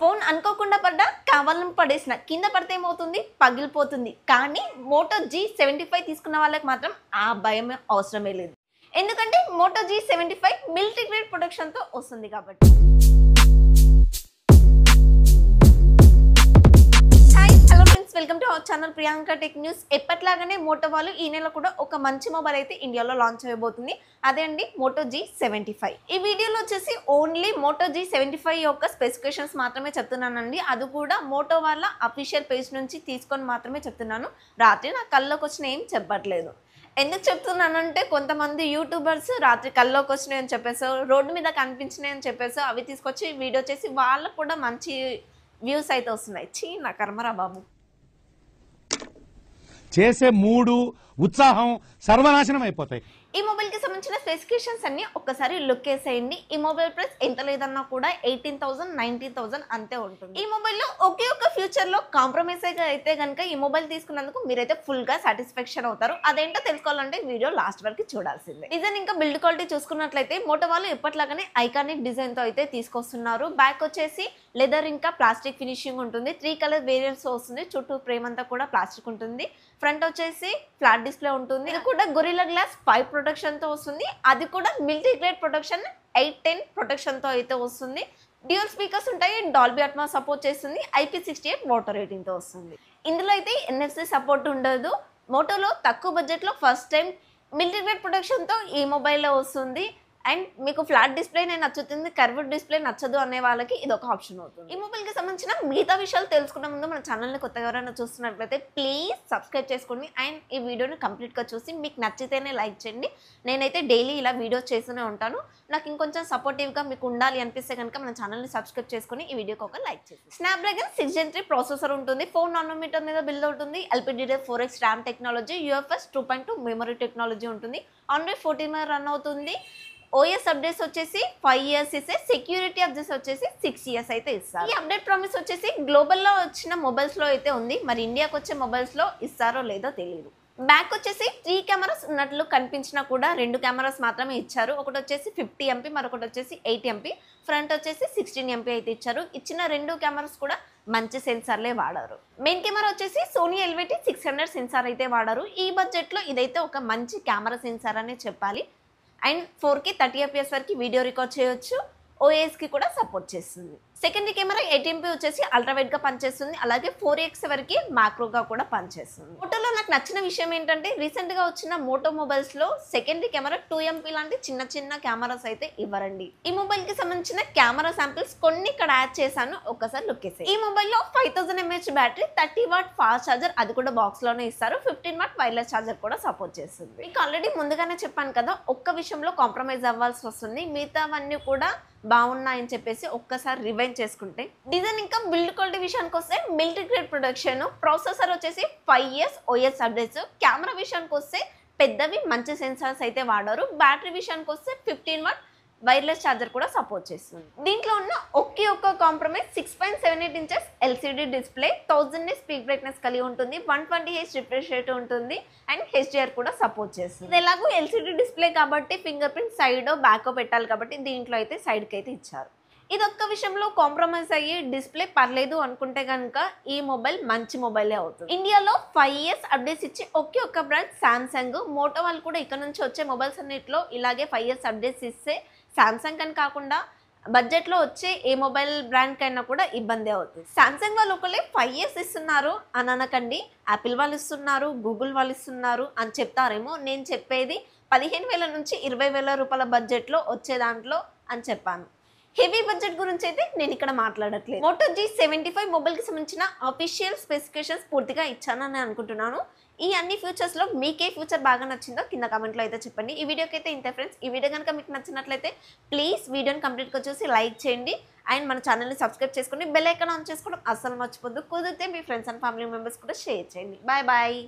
Phone అనుకోకుండా పడ్డా కావాలని పడేసిన కింద పడితే ఏమవుతుంది పగిలిపోతుంది. కానీ మోటో G75 తీసుకున్న వాళ్ళకి మాత్రం ఆ భయం అవసరమే లేదు. ఎందుకంటే మోటో G75 మిలిటరీ గ్రేడ్ ప్రొటెక్షన్తో వస్తుంది కాబట్టి. Welcome to our channel Priyanka tech news. ఎప్పట్లాగానే మోటో వాళ్ళు ఈ నెల కూడా ఒక మంచి మొబైల్ అయితే ఇండియాలో లాంచ్ చేయబోతుంది. అదే అండి మోటో G75. ఈ వీడియోలో వచ్చేసి ఓన్లీ మోటో G75 యొక్క స్పెసిఫికేషన్స్ మాత్రమే చెప్తున్నానండి. అది కూడా మోటో వాళ్ళ అఫీషియల్ పేజ్ నుంచి తీసుకొని మాత్రమే చెప్తున్నాను. రాత్రి నా కళ్ళలోకి వచ్చిన ఏం చెప్పట్లేదు. ఎందుకు చెప్తున్నానంటే కొంతమంది యూట్యూబర్స్ రాత్రి కల్లోకి వచ్చినాయి అని చెప్పేసి, రోడ్డు మీద కనిపించినాయి అని చెప్పేసి అవి తీసుకొచ్చి వీడియో చేసి వాళ్ళకు కూడా మంచి వ్యూస్ అయితే వస్తున్నాయి. చీ నా కర్మరా బాబు. చేసే మూడు ఉత్సాహం సర్వనాశనం అయిపోతాయి. ఈ మొబైల్ కి సంబంధించిన స్పెసిఫికేషన్స్ అన్ని ఒక్కసారి లుక్ వేసేయండి. ఈ మొబైల్ ప్రైస్ ఎంత లేదన్నా కూడా 18,000 19,000 అంతే ఉంటుంది. ఈ మొబైల్ లో ఒకే ఒక ఫ్యూచర్ లో కాంప్రమైజ్ అయితే కనుక ఈ మొబైల్ తీసుకున్నందుకు మీరైతే ఫుల్ గా సాటిస్ఫాక్షన్ అవుతారు. అదేంటో తెలుసుకోవాలంటే వీడియో లాస్ట్ వరకు చూడాల్సిందే. డిజైన్ ఇంకా బిల్డ్ క్వాలిటీ చూసుకున్నట్లయితే మోటో వాళ్ళు ఎప్పట్లాగానే ఐకానిక్ డిజైన్ తో అయితే తీసుకొస్తున్నారు. బ్యాక్ వచ్చేసి లెదర్ ఇంకా ప్లాస్టిక్ ఫినిషింగ్ ఉంటుంది. 3 కలర్ వేరియంట్స్ వస్తుంది. చుట్టూ ఫ్రేమ్ అంతా కూడా ప్లాస్టిక్ ఉంటుంది. ఫ్రంట్ వచ్చేసి ఫ్లాట్ డిస్ప్లే ఉంటుంది. ఇది కూడా గొరిల్లా గ్లాస్ 5 ప్రొటెక్షన్ తో వస్తుంది. అది కూడా మిలిటరీ గ్రేడ్ ప్రొటెక్షన్ 810 ప్రొటెక్షన్ తో అయితే వస్తుంది. డ్యూయల్ స్పీకర్స్ ఉంటాయి. డాల్బీ అట్మాస్ సపోర్ట్ చేస్తుంది. IP68 వాటర్ రేటింగ్ తో వస్తుంది. ఇందులో అయితే NFC సపోర్ట్ ఉండదు. మోటోలో తక్కువ బడ్జెట్ లో first time military grade protection తో ఈ మొబైల్లో వస్తుంది. అండ్ మీకు ఫ్లాట్ డిస్ప్లేనే నచ్చుతుంది, కర్వ్డ్ డిస్ప్లే నచ్చదు అనే వాళ్ళకి ఇది ఒక ఆప్షన్ అవుతుంది. ఈ మొబైల్కి సంబంధించిన మిగతా విషయాలు తెలుసుకునే ముందు మన ఛానల్ని కొత్తగా ఎవరైనా చూస్తున్నట్లయితే ప్లీజ్ సబ్స్క్రైబ్ చేసుకోండి. అండ్ ఈ వీడియోని కంప్లీట్గా చూసి మీకు నచ్చితేనే లైక్ చేయండి. నేనైతే డైలీ ఇలా వీడియోస్ చేస్తూనే ఉంటాను. నాకు ఇంకొంచెం సపోర్టివ్గా మీకు ఉండాలి అనిపిస్తే కనుక మన ఛానల్ని సబ్స్క్రైబ్ చేసుకుని ఈ వీడియోకి ఒక లైక్ చేయండి. స్నాప్డ్రాగన్ 6 Gen 3 ప్రాసెసర్ ఉంటుంది. 4 నానోమీటర్ మీద బిల్డ్ అవుతుంది. LPDDR4X RAM technology, UFS 2.2 memory technology ఉంటుంది. Android 14 మీద రన్ అవుతుంది. OS అప్డేట్స్ వచ్చేసి 5 years ఇస్తే, సెక్యూరిటీ అప్డేట్స్ వచ్చేసి 6 years అయితే ఇస్తారు. ఈ అప్డేట్ ప్రామిస్ వచ్చేసి గ్లోబల్లో వచ్చిన మొబైల్స్లో అయితే ఉంది. మరి ఇండియాకి వచ్చే మొబైల్స్లో ఇస్తారో లేదో తెలియదు. బ్యాక్ వచ్చేసి 3 కెమెరాస్ ఉన్నట్లు కనిపించినా కూడా 2 కెమెరాస్ మాత్రమే ఇచ్చారు. ఒకటి వచ్చేసి 50 MP, మరొకటి వచ్చేసి 8 MP. ఫ్రంట్ వచ్చేసి 16 MP అయితే ఇచ్చారు. ఇచ్చిన 2 కెమెరాస్ కూడా మంచి సెన్సార్లే వాడారు. మెయిన్ కెమెరా వచ్చేసి సోనీ LVT600 సెన్సార్ అయితే వాడారు. ఈ బడ్జెట్లో ఇదైతే ఒక మంచి కెమెరా సెన్సార్ అనే చెప్పాలి. అండ్ 4K 30 FPS వరకు వీడియో రికార్డ్ చేయొచ్చు. OS-కి కూడా సపోర్ట్ చేస్తుంది. సెకండరీ కెమెరా 8 MP వచ్చేసి అల్ట్రావైడ్గా పనిచేస్తుంది. అలాగే 4X వరకు మ్యాక్రోగా కూడా పనిచేస్తుంది. మోటోలో నాకు నచ్చిన విషయం ఏంటంటే రీసెంట్గా వచ్చిన మోటో మొబైల్స్లో సెకండరీ కెమెరా 2 MP లాంటి చిన్న చిన్న కెమెరాస్ అయితే ఇవ్వరండి. ఈ మొబైల్కి సంబంధించిన కెమెరా శాంపిల్స్ కొన్ని ఇక్కడ యాడ్ చేశాను. ఒక్కసారి లుక్ వేసేయండి. ఈ మొబైల్లో 5000 mAh battery, 30 watt fast charger, అది కూడా బాక్స్లోనే ఇస్తారు. 15 వాట్ వైర్లెస్ ఛార్జర్ కూడా సపోర్ట్ చేస్తుంది. మీకు ఆల్రెడీ ముందుగానే చెప్పాను కదా, ఒక్క విషయంలో కాంప్రమైజ్ అవ్వాల్సి వస్తుంది. మిగతావన్నీ కూడా బాగున్నాయని చెప్పేసి ఒక్కసారి రివైండ్ చేసుకుంటే. డిజైన్ ఇంకా బిల్డ్ క్వాలిటీ విషయానికి వస్తే మిలిటరీ గ్రేడ్ ప్రొడక్షన్, ప్రాసెసర్ వచ్చేసి 5 years OS అప్డేట్స్. కెమెరా విషయానికి వస్తే పెద్దవి మంచి సెన్సార్స్ అయితే వాడారు. బ్యాటరీ విషయానికి వస్తే 15 వాట్ వైర్లెస్ ఛార్జర్ కూడా సపోర్ట్ చేస్తుంది. దీంట్లో ఉన్న ఒకే ఒక్క compromise 6.78 inches LCD display, 1000 nits peak brightness కలిగి ఉంటుంది. 120Hz రిఫ్రెష్ రేట్ ఉంటుంది. అండ్ HDR కూడా సపోర్ట్ చేస్తుంది. ఇది ఎలాగో LCD డిస్ప్లే కాబట్టి ఫింగర్ ప్రింట్ సైడ్ బ్యాక్ పెట్టాలి కాబట్టి దీంట్లో అయితే సైడ్కి అయితే ఇచ్చారు. ఇది ఒక్క విషయంలో కాంప్రమైజ్ అయ్యి డిస్ప్లే పర్లేదు అనుకుంటే కనుక ఈ మొబైల్ మంచి మొబైలే అవుతుంది. ఇండియాలో 5 years అప్డేట్స్ ఇచ్చి ఒకే ఒక్క బ్రాండ్ సామ్సంగ్. మోటో వాళ్ళు కూడా ఇక్కడ నుంచి వచ్చే మొబైల్స్ అన్నింటిలో ఇలాగే 5 years అప్డేట్స్ ఇస్తే సామ్సంగ్ అని కాకుండా బడ్జెట్లో వచ్చే ఏ మొబైల్ బ్రాండ్ కైనా కూడా ఇబ్బంది అవుతుంది. సామ్సంగ్ వాళ్ళు ఒకళ్ళే 5 years ఇస్తున్నారు అని అనకండి. యాపిల్ వాళ్ళు ఇస్తున్నారు, గూగుల్ వాళ్ళు ఇస్తున్నారు అని చెప్తారేమో. నేను చెప్పేది 15,000 నుంచి 20,000 రూపాయల బడ్జెట్లో వచ్చే దాంట్లో అని చెప్పాను. హెవీ బడ్జెట్ గురించి అయితే నేను ఇక్కడ మాట్లాడట్లేదు. మోటో G75 మొబైల్కి సంబంధించిన అఫీషియల్ స్పెసిఫికేషన్స్ పూర్తిగా ఇచ్చానని అనుకుంటున్నాను. ఈ అన్ని ఫ్యూచర్స్లో మీకే ఫ్యూచర్ బాగా నచ్చిందో కింద కామెంట్లో అయితే చెప్పండి. ఈ వీడియోకి అయితే ఇంతే ఫ్రెండ్స్. ఈ వీడియో కనుక మీకు నచ్చినట్లయితే ప్లీజ్ వీడియోని కంప్లీట్గా చూసి లైక్ చేయండి. అండ్ మన ఛానల్ని సబ్స్క్రైబ్ చేసుకుని బెల్ ఐకాన్ ఆన్ చేసుకోవడం అస్సలు మర్చిపోద్దు. కుదిరితే మీ ఫ్రెండ్స్ అండ్ ఫ్యామిలీ మెంబర్స్ కూడా షేర్ చేయండి. Bye bye.